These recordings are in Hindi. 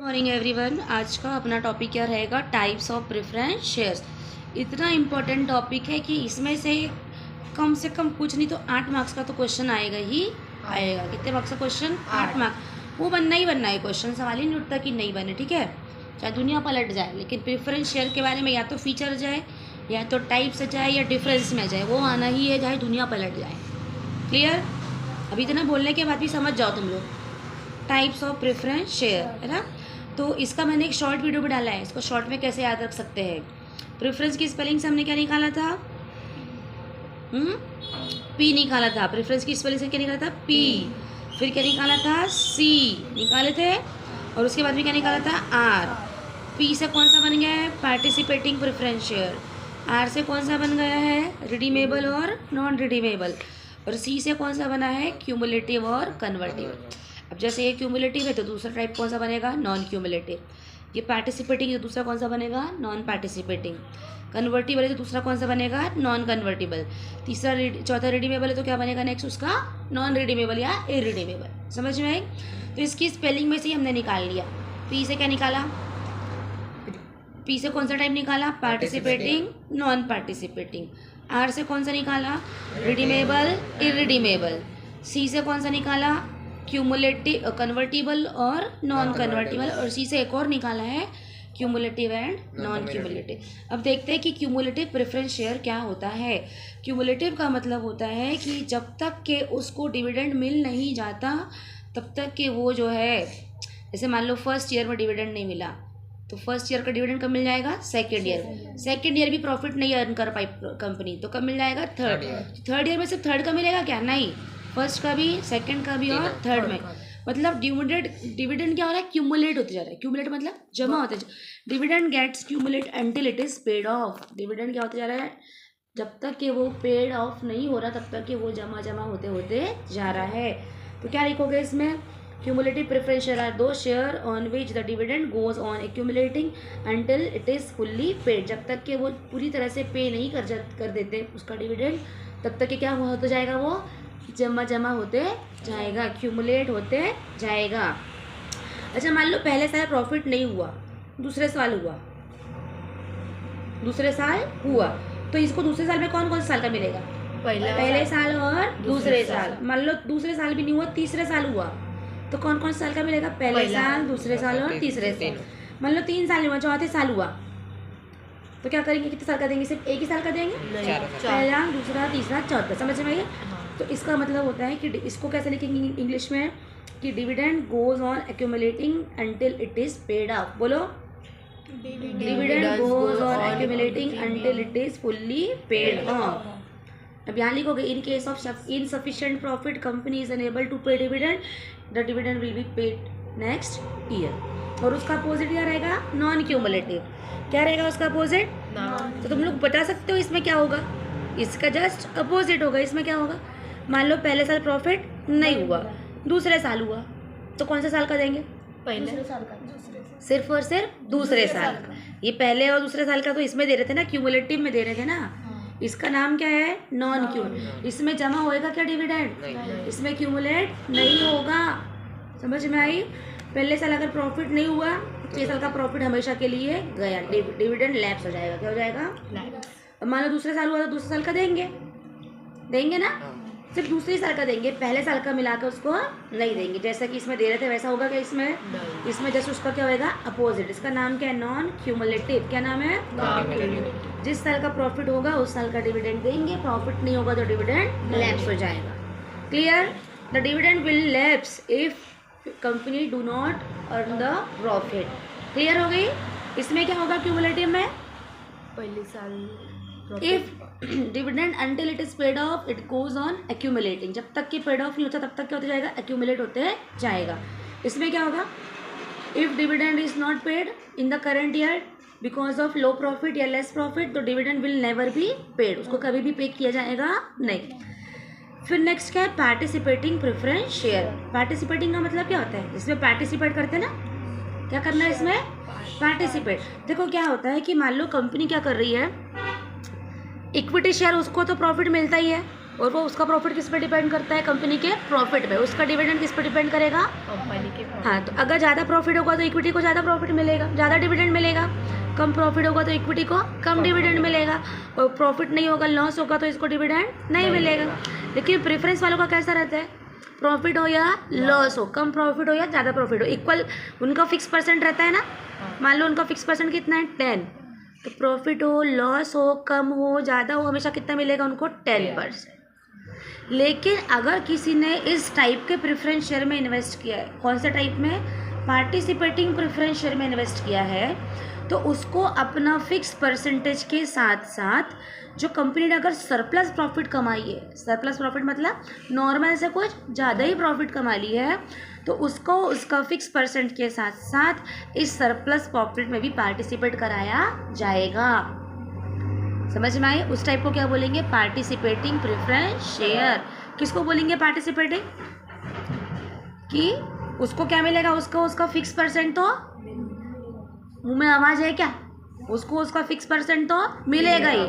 Morning everyone. आज का अपना टॉपिक क्या रहेगा? Types of preference shares. इतना इम्पोर्टेंट टॉपिक है कि इसमें से कम कुछ नहीं तो 8 मार्क्स का तो क्वेश्चन आएगा ही आएगा। कितने मार्क्स का क्वेश्चन? 8 मार्क्स। वो बनना ही बनना है, क्वेश्चन सवाल ही नहीं उठता कि नहीं बने, ठीक है, चाहे दुनिया पलट जाए। लेकिन प्रेफरेंस शेयर के बारे में या तो फीचर जाए, या तो टाइप से जाए, या डिफरेंस में जाए, वो आना ही है, चाहे दुनिया पलट जाए। क्लियर? अभी इतना बोलने के बाद भी समझ जाओ तुम लोग। टाइप्स ऑफ प्रेफरेंस शेयर, है ना। तो इसका मैंने एक शॉर्ट वीडियो भी डाला है, इसको शॉर्ट में कैसे याद रख सकते हैं। प्रेफरेंस की स्पेलिंग से हमने क्या निकाला था? पी निकाला था। प्रेफरेंस की स्पेलिंग से क्या निकाला था? पी। फिर क्या निकाला था? सी निकाले थे। और उसके बाद भी क्या निकाला था? आर। पी से कौन सा बन गया है? Participating preference share. आर से कौन सा बन गया है? रिडीमेबल और नॉन रिडीमेबल। और सी से कौन सा बना है? क्यूमुलेटिव और कन्वर्टिव। अब जैसे ये क्यूमुलेटिव है तो दूसरा टाइप कौन सा बनेगा? Non cumulative. ये पार्टिसिपेटिंग है तो दूसरा कौन सा बनेगा? Non participating. कन्वर्टिबल है तो दूसरा कौन सा बनेगा? Non convertible. चौथा रिडीमेबल है तो क्या बनेगा नेक्स्ट उसका? नॉन रिडीमेबल या इरिडीमेबल। समझ में आई? तो इसकी स्पेलिंग में से ही हमने निकाल लिया। पी से क्या निकाला? पी से कौन सा टाइप निकाला? Participating, non participating. आर से कौन सा निकाला? Redeemable, irredeemable. सी से कौन सा निकाला? क्यूमुलेटिव, कन्वर्टिबल और नॉन कन्वर्टिबल। और सी से एक और निकाला है, क्यूमुलेटिव एंड नॉन क्यूमुलेटिव। अब देखते हैं कि क्यूमुलेटिव प्रेफरेंस शेयर क्या होता है। क्यूमुलेटिव का मतलब होता है कि जब तक के उसको डिविडेंड मिल नहीं जाता तब तक के वो जो है, जैसे मान लो फर्स्ट ईयर में डिविडेंड नहीं मिला तो फर्स्ट ईयर का डिविडेंड कब मिल जाएगा? Second year. सेकेंड ईयर भी प्रॉफिट नहीं अर्न कर पाई कंपनी तो कब मिल जाएगा? थर्ड ईयर में सिर्फ थर्ड का मिलेगा क्या? नहीं, फर्स्ट का भी, सेकंड का भी और थर्ड में। मतलब डिविडेंड क्या हो रहा है? क्यूमुलेट होते जा रहा है। क्यूमुलेट मतलब जमा होते जा। Dividend gets cumulate until it is paid off. Dividend क्या होते जा रहा है? जब तक कि वो पेड ऑफ नहीं हो रहा तब तक कि वो जमा होते होते जा रहा है। तो क्या लिखोगे इसमें? क्यूमुलेटिव प्रेफरेंस शेयर आर दो share on which the dividend goes on accumulating until it is fully paid. जब तक कि वो पूरी तरह से पे नहीं कर देते उसका डिविडेंड, तब तक कि क्या होता जाएगा? वो जमा होते जाएगा, एक्यूमुलेट होते जाएगा। अच्छा, मान लो पहले साल प्रॉफिट नहीं हुआ, दूसरे साल हुआ तो इसको दूसरे साल में कौन सा साल का मिलेगा? पहले साल और दूसरे साल। मान लो दूसरे साल भी नहीं हुआ, तीसरे साल हुआ तो कौन सा साल का मिलेगा? पहले साल, दूसरे साल और तीसरे साल। मान लो 3 साल हुआ, चौथे साल हुआ तो क्या करेंगे? कितने साल का देंगे? सिर्फ एक ही साल का देंगे? पहला, दूसरा, तीसरा, चौथा। समझ में आइए? तो इसका मतलब होता है कि इसको कैसे लिखेंगे इंग्लिश में कि dividend goes on accumulating until it is paid off. बोलो, dividend goes on accumulating until it is fully paid off. अब यहाँ लिखोगे in case of insufficient profit company is unable to pay dividend, the dividend will be paid next year. और उसका अपोजिट क्या रहेगा? Non cumulative. क्या रहेगा उसका अपोजिट? तो तुम लोग बता सकते हो इसमें क्या होगा? इसका जस्ट अपोजिट होगा। इसमें क्या होगा? मान लो पहले साल प्रॉफिट नहीं हुआ, दूसरे साल हुआ तो कौन सा साल का देंगे? पहले साल का। सिर्फ और सिर्फ दूसरे साल का। ये पहले और दूसरे साल का तो इसमें दे रहे थे ना, क्यूमुलेटिव में दे रहे थे ना। इसका नाम क्या है? Non cumulative. इसमें जमा होएगा क्या डिविडेंड? इसमें क्यूमुलेट नहीं होगा। समझ में आई? पहले साल अगर प्रॉफिट नहीं हुआ, 6 साल का प्रॉफिट हमेशा के लिए गया, डिविडेंड लैप्स हो जाएगा। क्या हो जाएगा? अब मान लो दूसरे साल हुआ तो दूसरे साल का देंगे ना, सिर्फ दूसरे साल का देंगे, पहले साल का मिलाकर उसको नहीं देंगे। जैसा कि इसमें दे रहे थे वैसा होगा क्या इसमें जस्ट उसका क्या होगा? अपोजिट। इसका नाम क्या है? Non cumulative. क्या नाम है? जिस साल का प्रॉफिट होगा उस साल का डिविडेंड देंगे, प्रॉफिट नहीं होगा तो डिविडेंड लैप्स हो जाएगा। Clear? The dividend will lapse if company do not earn the profit. Clear हो गई? इसमें क्या होगा क्यूमुलेटिव में? पहले साल if dividend until it is paid of it goes on accumulating. जब तक कि पेड ऑफ नहीं होता तब तक क्या होता जाएगा? एक्यूमुलेट होते जाएगा। इसमें क्या होगा? If dividend is not paid in the current year because of low profit या लेस प्रॉफिट तो dividend will never be paid. उसको कभी भी पे किया जाएगा नहीं। फिर नेक्स्ट क्या है? Participating preference share. पार्टिसिपेटिंग का मतलब क्या होता है? इसमें पार्टिसिपेट करते हैं ना, क्या करना है इसमें? पार्टिसिपेट। देखो क्या होता है कि मान लो कंपनी क्या कर रही है, इक्विटी शेयर, उसको तो प्रॉफिट मिलता ही है, और वो उसका प्रॉफिट किस पे डिपेंड करता है? कंपनी के प्रॉफिट पे। उसका डिविडेंड किस पे डिपेंड करेगा? कंपनी के प्रॉफिट। हाँ, तो अगर ज़्यादा प्रॉफिट होगा तो इक्विटी को ज़्यादा प्रॉफिट मिलेगा, ज़्यादा डिविडेंड मिलेगा। कम प्रॉफिट होगा तो इक्विटी को कम डिविडेंड मिलेगा, और प्रॉफिट नहीं होगा, लॉस होगा तो इसको डिविडेंड नहीं मिलेगा। लेकिन प्रेफरेंस वालों का कैसा रहता है? प्रॉफिट हो या लॉस हो, कम प्रॉफिट हो या ज़्यादा प्रॉफिट हो, इक्वल उनका फिक्स परसेंट रहता है ना। मान लो उनका फिक्स परसेंट कितना है? 10। तो प्रॉफिट हो, लॉस हो, कम हो, ज़्यादा हो, हमेशा कितना मिलेगा उनको? 10%। लेकिन अगर किसी ने इस टाइप के प्रेफरेंस शेयर में इन्वेस्ट किया है, कौन से टाइप में? पार्टिसिपेटिंग प्रेफरेंस शेयर में इन्वेस्ट किया है, तो उसको अपना फिक्स परसेंटेज के साथ साथ जो कंपनी ने अगर सरप्लस प्रॉफिट कमाई है, सरप्लस प्रॉफिट मतलब नॉर्मल से कुछ ज़्यादा ही प्रॉफिट कमा ली है, तो उसको उसका फिक्स परसेंट के साथ साथ इस सरप्लस प्रॉफिट में भी पार्टिसिपेट कराया जाएगा। समझ में आई? उस टाइप को क्या बोलेंगे? Participating preference share. किसको बोलेंगे पार्टिसिपेटिंग? कि उसको क्या मिलेगा? उसको उसका फिक्स परसेंट तो, मुंह में आवाज है क्या? उसको उसका फिक्स परसेंट तो मिलेगा ही,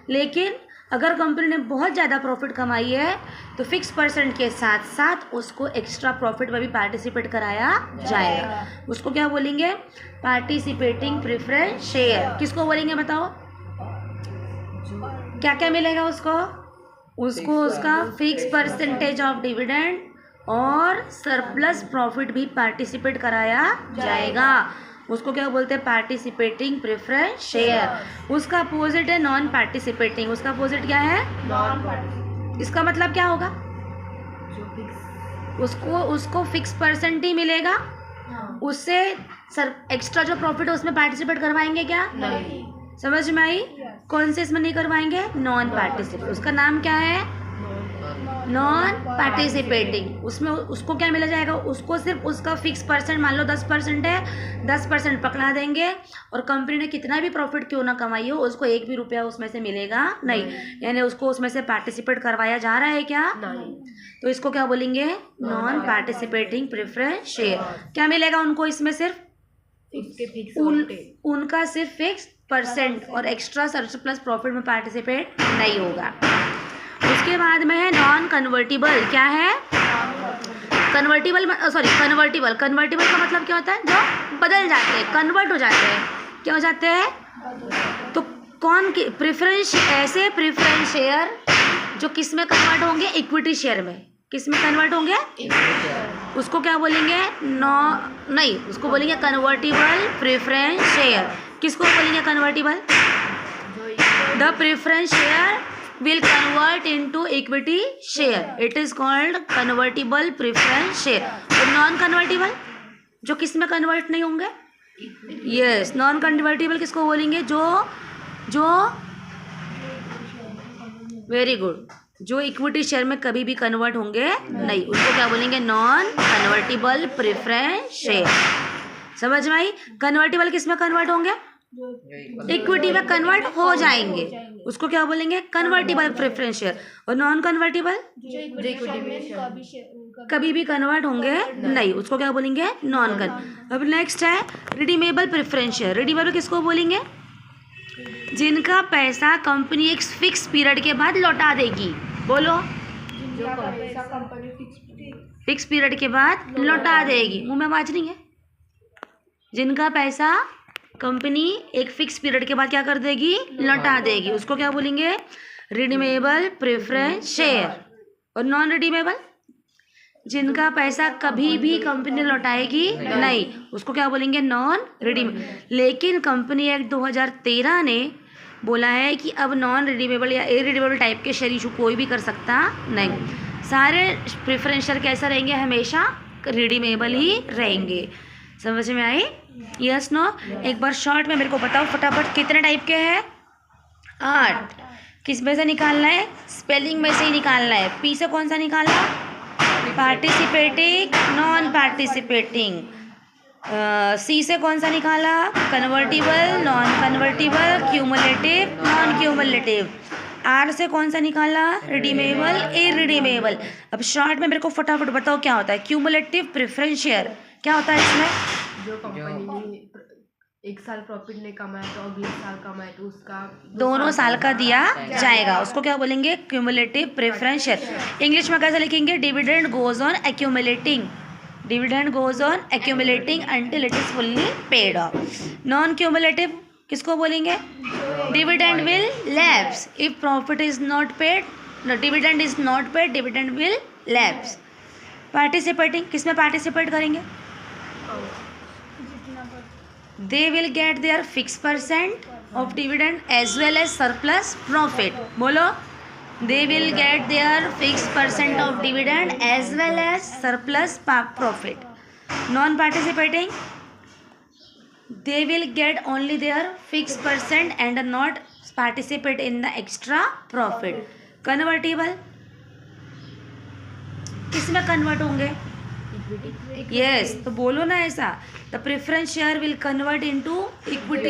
लेकिन अगर कंपनी ने बहुत ज़्यादा प्रॉफिट कमाई है तो फिक्स परसेंट के साथ साथ उसको एक्स्ट्रा प्रॉफिट में भी पार्टिसिपेट कराया जाएगा। उसको क्या बोलेंगे? Participating preference share. किसको बोलेंगे बताओ? क्या क्या मिलेगा उसको? उसको उसका फिक्स परसेंटेज ऑफ डिविडेंड और सरप्लस प्रॉफिट भी पार्टिसिपेट कराया जाएगा। उसको क्या बोलते हैं? Participating preference share. उसका अपोजिट है नॉन पार्टिसिपेटिंग। उसका अपोजिट क्या है? Non participating. इसका मतलब क्या होगा? उसको फिक्स परसेंट ही मिलेगा, उससे सर एक्स्ट्रा जो प्रॉफिट है उसमें पार्टिसिपेट करवाएंगे क्या? नहीं। समझ में आई? कौन से इसमें नहीं करवाएंगे? Non participate. उसका नाम क्या है? Non participating. उसमें उसको क्या मिला जाएगा? उसको सिर्फ उसका फिक्स परसेंट, मान लो 10% है, 10% पकड़ा देंगे, और कंपनी ने कितना भी प्रॉफिट क्यों ना कमाई हो उसको 1 भी रुपया उसमें से मिलेगा नहीं। यानी उसको उसमें से पार्टिसिपेट करवाया जा रहा है क्या? नहीं। तो इसको क्या बोलेंगे? Non participating preference share. क्या मिलेगा उनको इसमें? सिर्फ उनका सिर्फ फिक्स परसेंट और एक्स्ट्रा सरप्लस प्रॉफिट में पार्टिसिपेट नहीं होगा। उसके बाद में है नॉन कन्वर्टिबल। क्या है? कन्वर्टिबल कन्वर्टिबल का मतलब क्या होता है? जो बदल जाते हैं, कन्वर्ट हो जाते हैं। क्या हो जाते हैं? तो कौन की प्रेफरेंस? ऐसे प्रेफरेंस शेयर जो किस में कन्वर्ट होंगे? इक्विटी शेयर में। किस में कन्वर्ट होंगे? उसको क्या बोलेंगे? नहीं, उसको बोलेंगे कन्वर्टिबल प्रेफरेंस शेयर। किसको बोलेंगे convertible? The preference share will convert into equity share. It is called convertible preference share. और नॉन कन्वर्टिबल जो किस में कन्वर्ट नहीं होंगे? यस, नॉन कन्वर्टिबल किसको बोलेंगे? जो वेरी गुड, जो इक्विटी शेयर में कभी भी कन्वर्ट होंगे नहीं, उसको क्या बोलेंगे? Non convertible preference share. समझ में आई? कन्वर्टिबल किस में कन्वर्ट होंगे? इक्विटी में कन्वर्ट हो जाएंगे, उसको क्या बोलेंगे? Convertible preference share. और नॉन कन्वर्टिबल कभी भी कन्वर्ट होंगे नहीं, उसको क्या बोलेंगे? Non convert. अब नेक्स्ट है रिडीमेबल प्रेफरेंस शेयर। रिडीमेबल किसको बोलेंगे? जिनका पैसा कंपनी एक फिक्स पीरियड के बाद लौटा देगी। बोलो। फिक्स पीरियड के बाद लौटा देगी। मुंह में आवाज नहीं है? जिनका पैसा कंपनी एक फिक्स पीरियड के बाद क्या कर देगी? लौटा देगी। उसको क्या बोलेंगे? Redeemable preference share. और नॉन रिडीमेबल जिनका पैसा कभी भी कंपनी लौटाएगी नहीं, उसको क्या बोलेंगे? Non redeemable. लेकिन कंपनी एक्ट 2013 ने बोला है कि अब नॉन रिडीमेबल या इरिडीमेबल टाइप के शेयर इशू कोई भी कर सकता नहीं। सारे प्रेफरेंस शेयर कैसा रहेंगे? हमेशा रिडीमेबल ही रहेंगे। समझ में आई? Yes no? एक बार शॉर्ट में मेरे को बताओ फटाफट, कितने टाइप के हैं? 8। किस में से निकालना है? स्पेलिंग में से ही निकालना है। पी से कौन सा निकालना? Participating, non participating. सी से कौन सा निकाला? Convertible, non convertible, cumulative, non cumulative. R से कौन सा निकाला? Redeemable, irredeemable. अब शॉर्ट में मेरे को फटाफट बताओ क्या होता है क्यूमुलेटिव प्रेफरेंस शेयर? क्या होता है इसमें? जो कंपनी एक साल प्रॉफिट नहीं कमाया तो अगले साल कमाए तो उसका दोनों साल का दिया जाएगा, उसको क्या बोलेंगे? Cumulative preference share. इंग्लिश में कैसे लिखेंगे? Dividend goes on accumulating, dividend goes on accumulating until it is fully paid of. Non cumulative किसको बोलेंगे? Dividend will lapse if profit is not paid, dividend is not paid, dividend will lapse. Participating किसमें पार्टिसिपेट करेंगे? They will get their fixed percent of dividend as well as surplus profit. बोलो, they will get their fixed percent of dividend as well as surplus profit. Non-participating, they will get only their fixed percent and not participate in the extra profit. Convertible किसमें कन्वर्ट होंगे? यस, तो बोलो ना ऐसा, the preference share will convert into equity